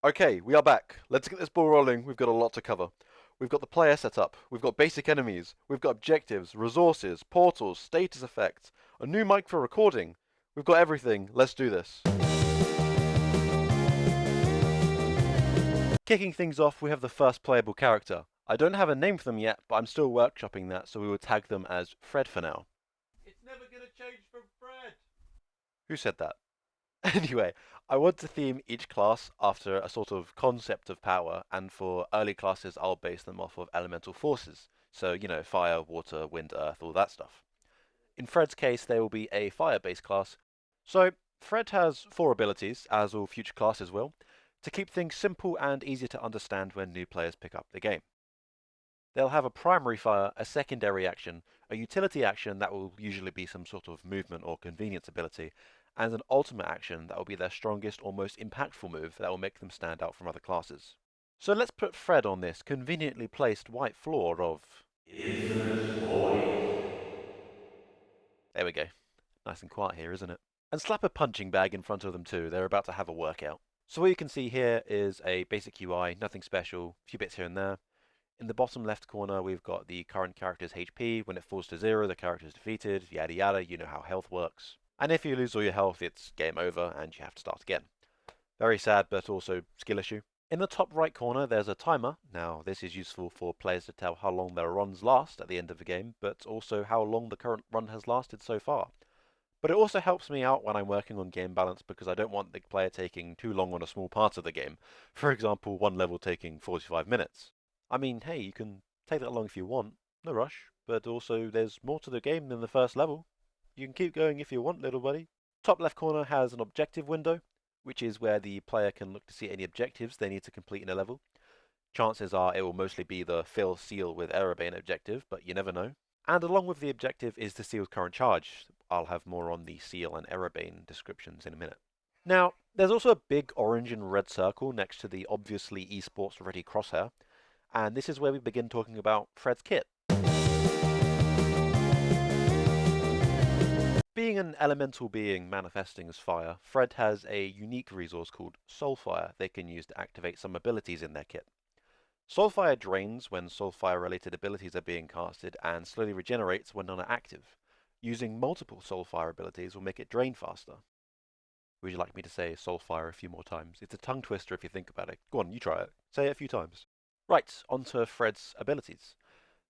Okay, we are back. Let's get this ball rolling. We've got a lot to cover. We've got the player setup, we've got basic enemies, we've got objectives, resources, portals, status effects, a new mic for recording. We've got everything. Let's do this. Kicking things off, we have the first playable character. I don't have a name for them yet, but I'm still workshopping that, so we will tag them as Fred for now. It's never gonna change from Fred! Who said that? Anyway, I want to theme each class after a sort of concept of power, and for early classes, I'll base them off of elemental forces. So, fire, water, wind, earth, all that stuff. In Fred's case, they will be a fire-based class. So, Fred has 4 abilities, as all future classes will, to keep things simple and easy to understand when new players pick up the game. They'll have a primary fire, a secondary action, a utility action that will usually be some sort of movement or convenience ability, and an ultimate action that will be their strongest or most impactful move that will make them stand out from other classes. So let's put Fred on this conveniently placed white floor of Infinite void. There we go. Nice and quiet here, isn't it? And slap a punching bag in front of them too. They're about to have a workout. So what you can see here is a basic UI, nothing special, a few bits here and there. In the bottom left corner, we've got the current character's HP. When it falls to 0, the character is defeated, yada yada, you know how health works. And if you lose all your health, it's game over and you have to start again. Very sad, but also skill issue. In the top right corner, there's a timer. Now, this is useful for players to tell how long their runs last at the end of the game, but also how long the current run has lasted so far. But it also helps me out when I'm working on game balance because I don't want the player taking too long on a small part of the game. For example, one level taking 45 minutes. I mean, hey, you can take that long if you want, no rush, but also there's more to the game than the first level. You can keep going if you want, little buddy. Top left corner has an objective window, which is where the player can look to see any objectives they need to complete in a level. Chances are it will mostly be the fill seal with Erebane objective, but you never know. And along with the objective is the seal's current charge. I'll have more on the seal and Erebane descriptions in a minute. Now, there's also a big orange and red circle next to the obviously esports ready crosshair, and this is where we begin talking about Fred's kit. Being an elemental being manifesting as fire, Fred has a unique resource called Soulfire they can use to activate some abilities in their kit. Soulfire drains when Soulfire related abilities are being casted and slowly regenerates when none are active. Using multiple Soulfire abilities will make it drain faster. Would you like me to say Soulfire a few more times? It's a tongue twister if you think about it. Go on, you try it. Say it a few times. Right, onto Fred's abilities.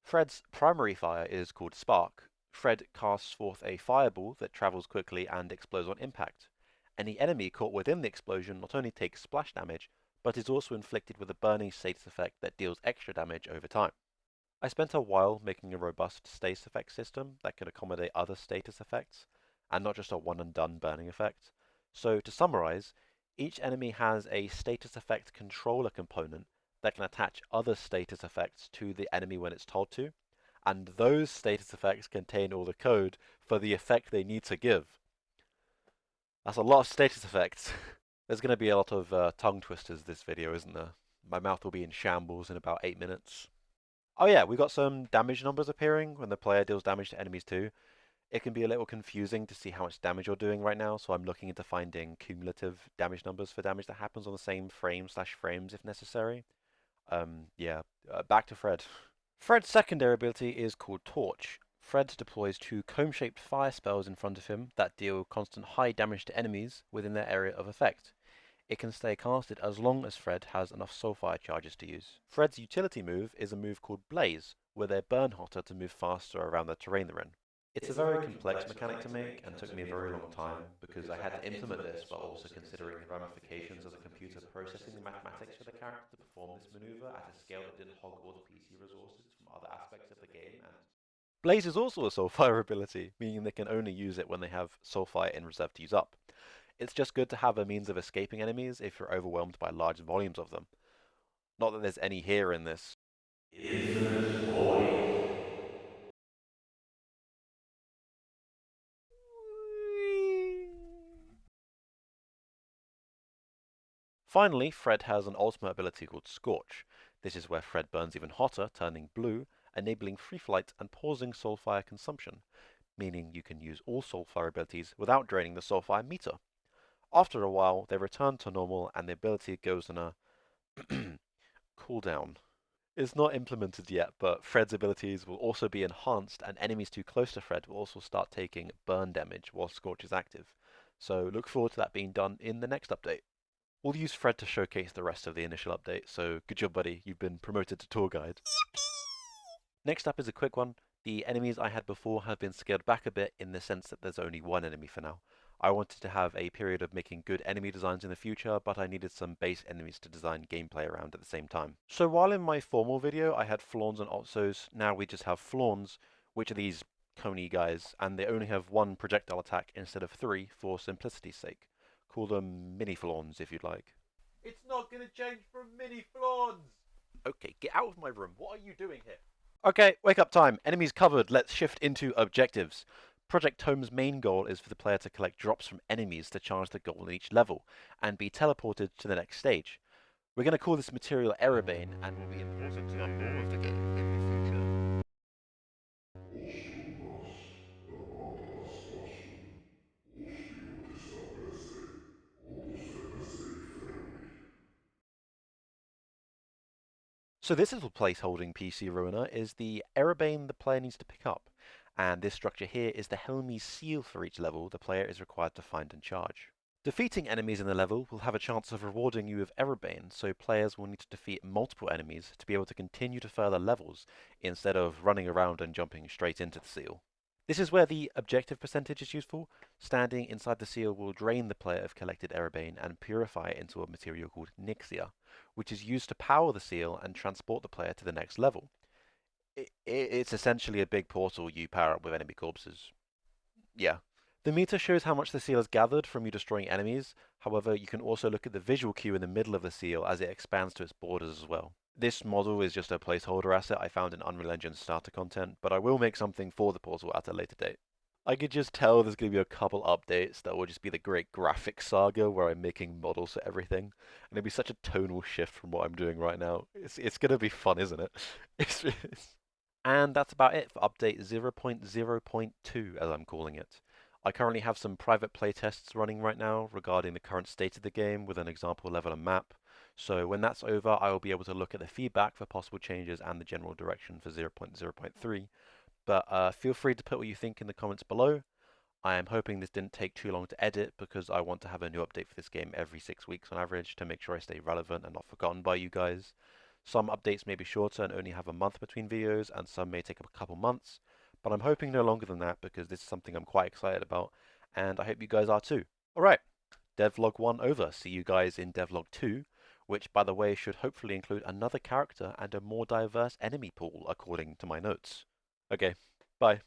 Fred's primary fire is called Spark. Fred casts forth a fireball that travels quickly and explodes on impact. Any enemy caught within the explosion not only takes splash damage, but is also inflicted with a burning status effect that deals extra damage over time. I spent a while making a robust status effect system that could accommodate other status effects, and not just a one and done burning effect. So to summarize, each enemy has a status effect controller component that can attach other status effects to the enemy when it's told to, and those status effects contain all the code for the effect they need to give. That's a lot of status effects. There's going to be a lot of tongue twisters this video, isn't there? My mouth will be in shambles in about 8 minutes. Oh yeah, we got some damage numbers appearing when the player deals damage to enemies too. It can be a little confusing to see how much damage you're doing right now, so I'm looking into finding cumulative damage numbers for damage that happens on the same frame/frames if necessary. Back to Fred. Fred's secondary ability is called Torch. Fred deploys 2 cone-shaped fire spells in front of him that deal constant high damage to enemies within their area of effect. It can stay casted as long as Fred has enough soulfire charges to use. Fred's utility move is a move called Blaze, where they burn hotter to move faster around the terrain they're in. It's a very complex mechanic to make and took me a very long time because I had to implement this while also considering the ramifications of the computer processing the mathematics for the character to perform this maneuver at a scale that didn't hog all the PC resources from other aspects of the game. And Blaze is also a soulfire ability, meaning they can only use it when they have soulfire in reserve to use up. It's just good to have a means of escaping enemies if you're overwhelmed by large volumes of them. Not that there's any here in this. Infinite void. Finally, Fred has an ultimate ability called Scorch. This is where Fred burns even hotter, turning blue, enabling free flight and pausing soulfire consumption, meaning you can use all soulfire abilities without draining the soulfire meter. After a while, they return to normal and the ability goes on a cooldown. It's not implemented yet, but Fred's abilities will also be enhanced, and enemies too close to Fred will also start taking burn damage while Scorch is active. So look forward to that being done in the next update. We'll use Fred to showcase the rest of the initial update, so good job, buddy. You've been promoted to tour guide. Next up is a quick one. The enemies I had before have been scaled back a bit in the sense that there's only one enemy for now. I wanted to have a period of making good enemy designs in the future, but I needed some base enemies to design gameplay around at the same time. So while in my formal video I had Flawns and Otsos, now we just have Flawns, which are these coney guys, and they only have one projectile attack instead of three for simplicity's sake. Call them mini Flawns if you'd like. It's not gonna change from mini Flawns! Okay, get out of my room. What are you doing here? Okay, wake up time. Enemies covered. Let's shift into objectives. Project Tome's main goal is for the player to collect drops from enemies to charge the goal in each level, and be teleported to the next stage. We're going to call this material Erebane, and will be important to the lore of the game in the future. So this little placeholding PC ruiner is the Erebane the player needs to pick up, and this structure here is the Helmy's seal for each level the player is required to find and charge. Defeating enemies in the level will have a chance of rewarding you with Erebane, so players will need to defeat multiple enemies to be able to continue to further levels instead of running around and jumping straight into the seal. This is where the objective percentage is useful. Standing inside the seal will drain the player of collected Erebane and purify it into a material called Nixia, which is used to power the seal and transport the player to the next level. It's essentially a big portal you power up with enemy corpses. Yeah. The meter shows how much the seal has gathered from you destroying enemies. However, you can also look at the visual cue in the middle of the seal as it expands to its borders as well. This model is just a placeholder asset I found in Unreal Engine starter content, but I will make something for the portal at a later date. I could just tell there's going to be a couple updates that will just be the great graphic saga where I'm making models for everything. And it'll be such a tonal shift from what I'm doing right now. It's going to be fun, isn't it? And that's about it for update 0.0.2, as I'm calling it. I currently have some private playtests running right now regarding the current state of the game with an example level and map. So when that's over, I will be able to look at the feedback for possible changes and the general direction for 0.0.3. But feel free to put what you think in the comments below. I am hoping this didn't take too long to edit because I want to have a new update for this game every 6 weeks on average to make sure I stay relevant and not forgotten by you guys. Some updates may be shorter and only have a month between videos, and some may take a couple months, but I'm hoping no longer than that because this is something I'm quite excited about, and I hope you guys are too. Alright, Devlog 1 over. See you guys in Devlog 2, which, by the way, should hopefully include another character and a more diverse enemy pool, according to my notes. Okay, bye.